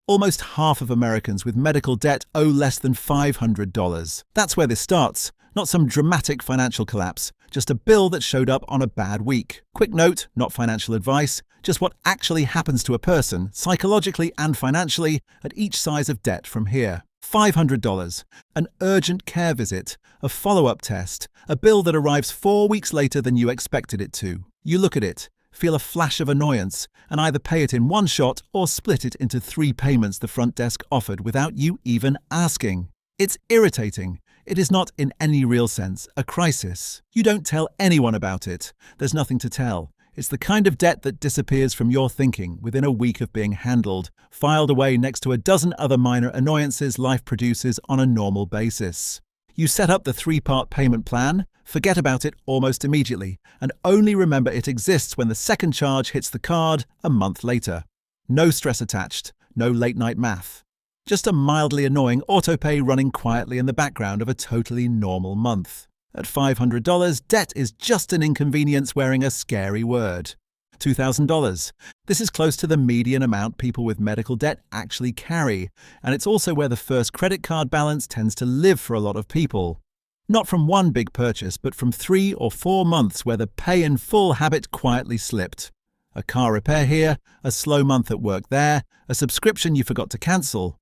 Almost half of Americans with medical debt owe less than $500. That's where this starts, not some dramatic financial collapse, just a bill that showed up on a bad week. Quick note, not financial advice, just what actually happens to a person, psychologically and financially, at each size of debt from here. $500, an urgent care visit, a follow-up test, a bill that arrives 4 weeks later than you expected it to. You look at it, feel a flash of annoyance, and either pay it in one shot or split it into 3 payments the front desk offered without you even asking. It's irritating. It is not, in any real sense, a crisis. You don't tell anyone about it. There's nothing to tell. It's the kind of debt that disappears from your thinking within a week of being handled, filed away next to a dozen other minor annoyances life produces on a normal basis. You set up the 3-part payment plan, forget about it almost immediately, and only remember it exists when the second charge hits the card a month later. No stress attached, no late-night math. Just a mildly annoying autopay running quietly in the background of a totally normal month. At $500, debt is just an inconvenience wearing a scary word. $2,000. This is close to the median amount people with medical debt actually carry, and it's also where the first credit card balance tends to live for a lot of people. Not from one big purchase, but from 3 or 4 months where the pay-in-full habit quietly slipped. A car repair here, a slow month at work there, a subscription you forgot to cancel.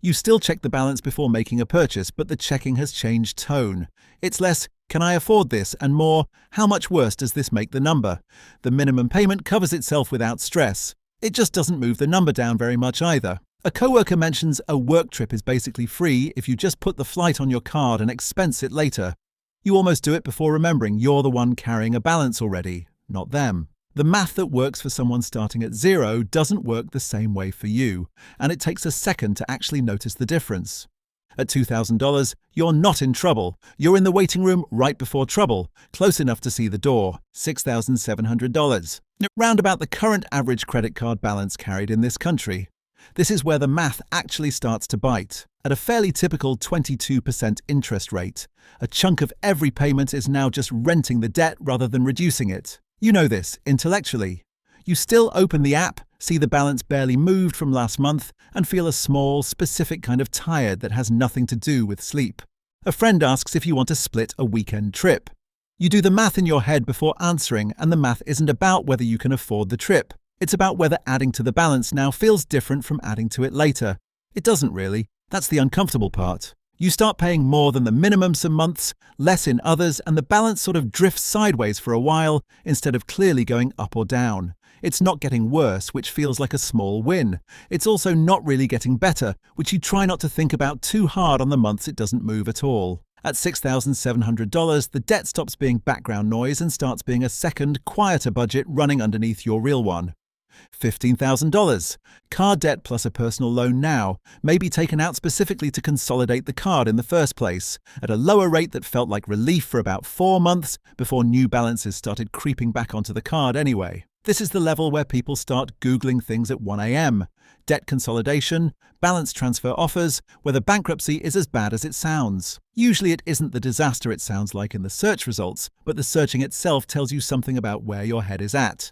You still check the balance before making a purchase, but the checking has changed tone. It's less, can I afford this, and more, how much worse does this make the number? The minimum payment covers itself without stress. It just doesn't move the number down very much either. A coworker mentions a work trip is basically free if you just put the flight on your card and expense it later. You almost do it before remembering you're the one carrying a balance already, not them. The math that works for someone starting at 0 doesn't work the same way for you, and it takes a second to actually notice the difference. At $2,000, you're not in trouble. You're in the waiting room right before trouble, close enough to see the door, $6,700. Round about the current average credit card balance carried in this country. This is where the math actually starts to bite. At a fairly typical 22% interest rate, a chunk of every payment is now just renting the debt rather than reducing it. You know this intellectually. You still open the app, see the balance barely moved from last month, and feel a small, specific kind of tired that has nothing to do with sleep. A friend asks if you want to split a weekend trip. You do the math in your head before answering, and the math isn't about whether you can afford the trip. It's about whether adding to the balance now feels different from adding to it later. It doesn't really. That's the uncomfortable part. You start paying more than the minimum some months, less in others, and the balance sort of drifts sideways for a while instead of clearly going up or down. It's not getting worse, which feels like a small win. It's also not really getting better, which you try not to think about too hard on the months it doesn't move at all. At $6,700, the debt stops being background noise and starts being a second, quieter budget running underneath your real one. $15,000. Card debt plus a personal loan now may be taken out specifically to consolidate the card in the first place, at a lower rate that felt like relief for about 4 months before new balances started creeping back onto the card anyway. This is the level where people start Googling things at 1 a.m. Debt consolidation, balance transfer offers, whether bankruptcy is as bad as it sounds. Usually it isn't the disaster it sounds like in the search results, but the searching itself tells you something about where your head is at.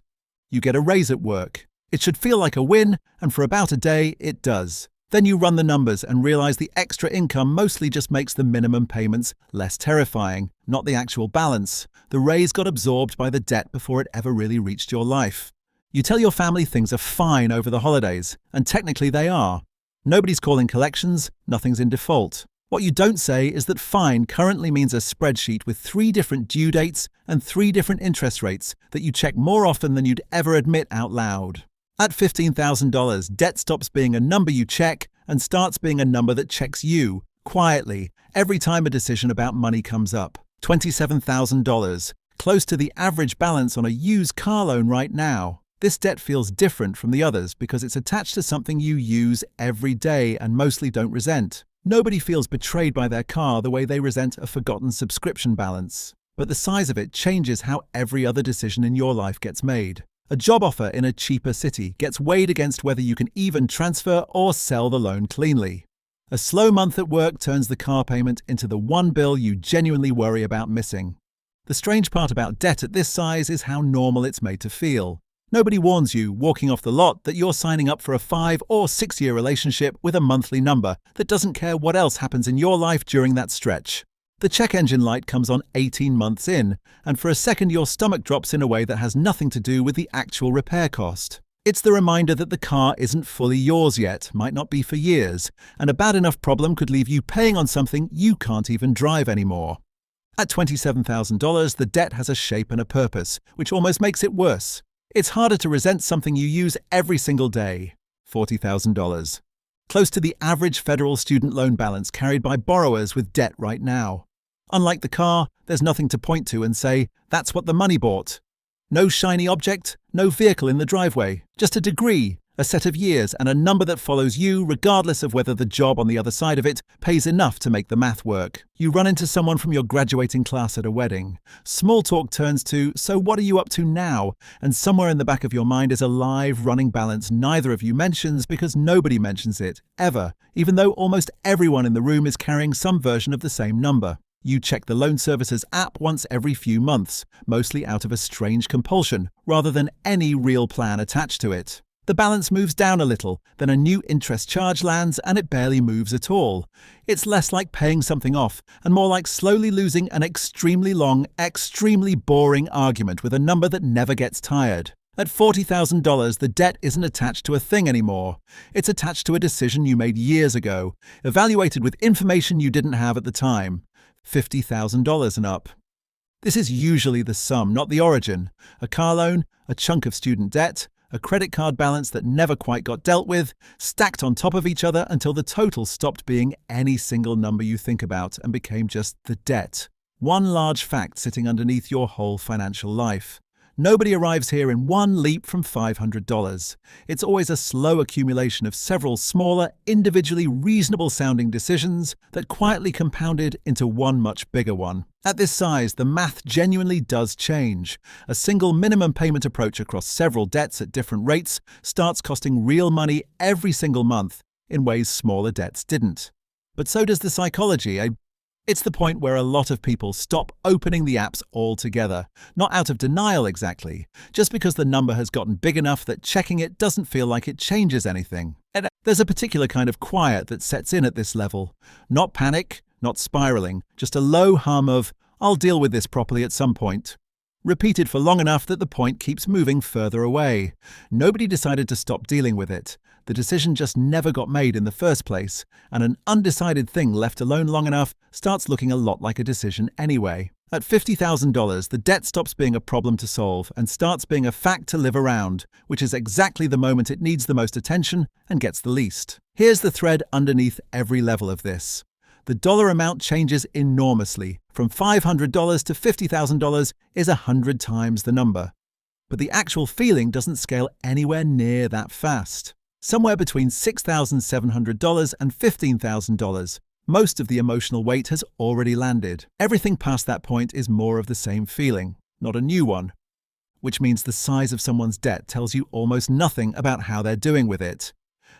You get a raise at work. It should feel like a win, and for about a day, it does. Then you run the numbers and realize the extra income mostly just makes the minimum payments less terrifying, not the actual balance. The raise got absorbed by the debt before it ever really reached your life. You tell your family things are fine over the holidays, and technically they are. Nobody's calling collections, nothing's in default. What you don't say is that fine currently means a spreadsheet with 3 different due dates and 3 different interest rates that you check more often than you'd ever admit out loud. At $15,000, debt stops being a number you check and starts being a number that checks you, quietly, every time a decision about money comes up. $27,000, close to the average balance on a used car loan right now. This debt feels different from the others because it's attached to something you use every day and mostly don't resent. Nobody feels betrayed by their car the way they resent a forgotten subscription balance. But the size of it changes how every other decision in your life gets made. A job offer in a cheaper city gets weighed against whether you can even transfer or sell the loan cleanly. A slow month at work turns the car payment into the one bill you genuinely worry about missing. The strange part about debt at this size is how normal it's made to feel. Nobody warns you, walking off the lot, that you're signing up for a 5 or 6 year relationship with a monthly number that doesn't care what else happens in your life during that stretch. The check engine light comes on 18 months in, and for a second your stomach drops in a way that has nothing to do with the actual repair cost. It's the reminder that the car isn't fully yours yet, might not be for years, and a bad enough problem could leave you paying on something you can't even drive anymore. At $27,000, the debt has a shape and a purpose, which almost makes it worse. It's harder to resent something you use every single day. $40,000. Close to the average federal student loan balance carried by borrowers with debt right now. Unlike the car, there's nothing to point to and say, that's what the money bought. No shiny object, no vehicle in the driveway, just a degree, a set of years, and a number that follows you regardless of whether the job on the other side of it pays enough to make the math work. You run into someone from your graduating class at a wedding. Small talk turns to, so what are you up to now? And somewhere in the back of your mind is a live running balance neither of you mentions because nobody mentions it, ever, even though almost everyone in the room is carrying some version of the same number. You check the loan servicer's app once every few months, mostly out of a strange compulsion, rather than any real plan attached to it. The balance moves down a little, then a new interest charge lands and it barely moves at all. It's less like paying something off and more like slowly losing an extremely long, extremely boring argument with a number that never gets tired. At $40,000, the debt isn't attached to a thing anymore. It's attached to a decision you made years ago, evaluated with information you didn't have at the time. $50,000 and up. This is usually the sum, not the origin. A car loan, a chunk of student debt, a credit card balance that never quite got dealt with, stacked on top of each other until the total stopped being any single number you think about and became just the debt. One large fact sitting underneath your whole financial life. Nobody arrives here in one leap from $500. It's always a slow accumulation of several smaller, individually reasonable-sounding decisions that quietly compounded into one much bigger one. At this size, the math genuinely does change. A single minimum payment approach across several debts at different rates starts costing real money every single month in ways smaller debts didn't. But so does the psychology. It's the point where a lot of people stop opening the apps altogether, not out of denial exactly, just because the number has gotten big enough that checking it doesn't feel like it changes anything. And there's a particular kind of quiet that sets in at this level. Not panic, not spiraling, just a low hum of, I'll deal with this properly at some point. Repeated for long enough that the point keeps moving further away. Nobody decided to stop dealing with it. The decision just never got made in the first place, and an undecided thing left alone long enough starts looking a lot like a decision anyway. At $50,000, the debt stops being a problem to solve and starts being a fact to live around, which is exactly the moment it needs the most attention and gets the least. Here's the thread underneath every level of this. The dollar amount changes enormously. From $500 to $50,000 is 100 times the number. But the actual feeling doesn't scale anywhere near that fast. Somewhere between $6,700 and $15,000, most of the emotional weight has already landed. Everything past that point is more of the same feeling, not a new one. Which means the size of someone's debt tells you almost nothing about how they're doing with it.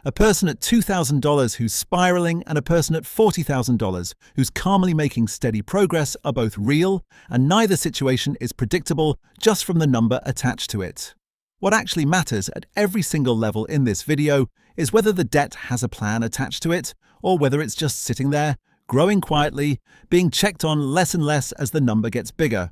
A person at $2,000 who's spiraling and a person at $40,000 who's calmly making steady progress are both real, and neither situation is predictable just from the number attached to it. What actually matters at every single level in this video is whether the debt has a plan attached to it, or whether it's just sitting there, growing quietly, being checked on less and less as the number gets bigger.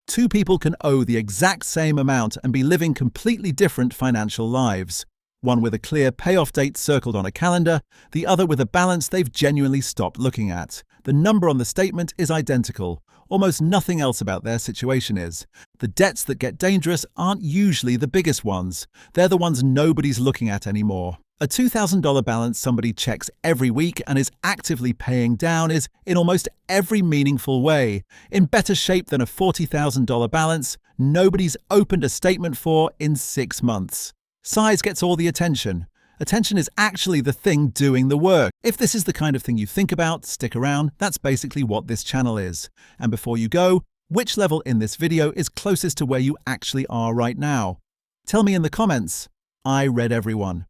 Two people can owe the exact same amount and be living completely different financial lives. One with a clear payoff date circled on a calendar, the other with a balance they've genuinely stopped looking at. The number on the statement is identical. Almost nothing else about their situation is. The debts that get dangerous aren't usually the biggest ones. They're the ones nobody's looking at anymore. A $2,000 balance somebody checks every week and is actively paying down is, in almost every meaningful way, in better shape than a $40,000 balance nobody's opened a statement for in 6 months. Size gets all the attention. Attention is actually the thing doing the work. If this is the kind of thing you think about, stick around. That's basically what this channel is. And before you go, which level in this video is closest to where you actually are right now? Tell me in the comments. I read everyone.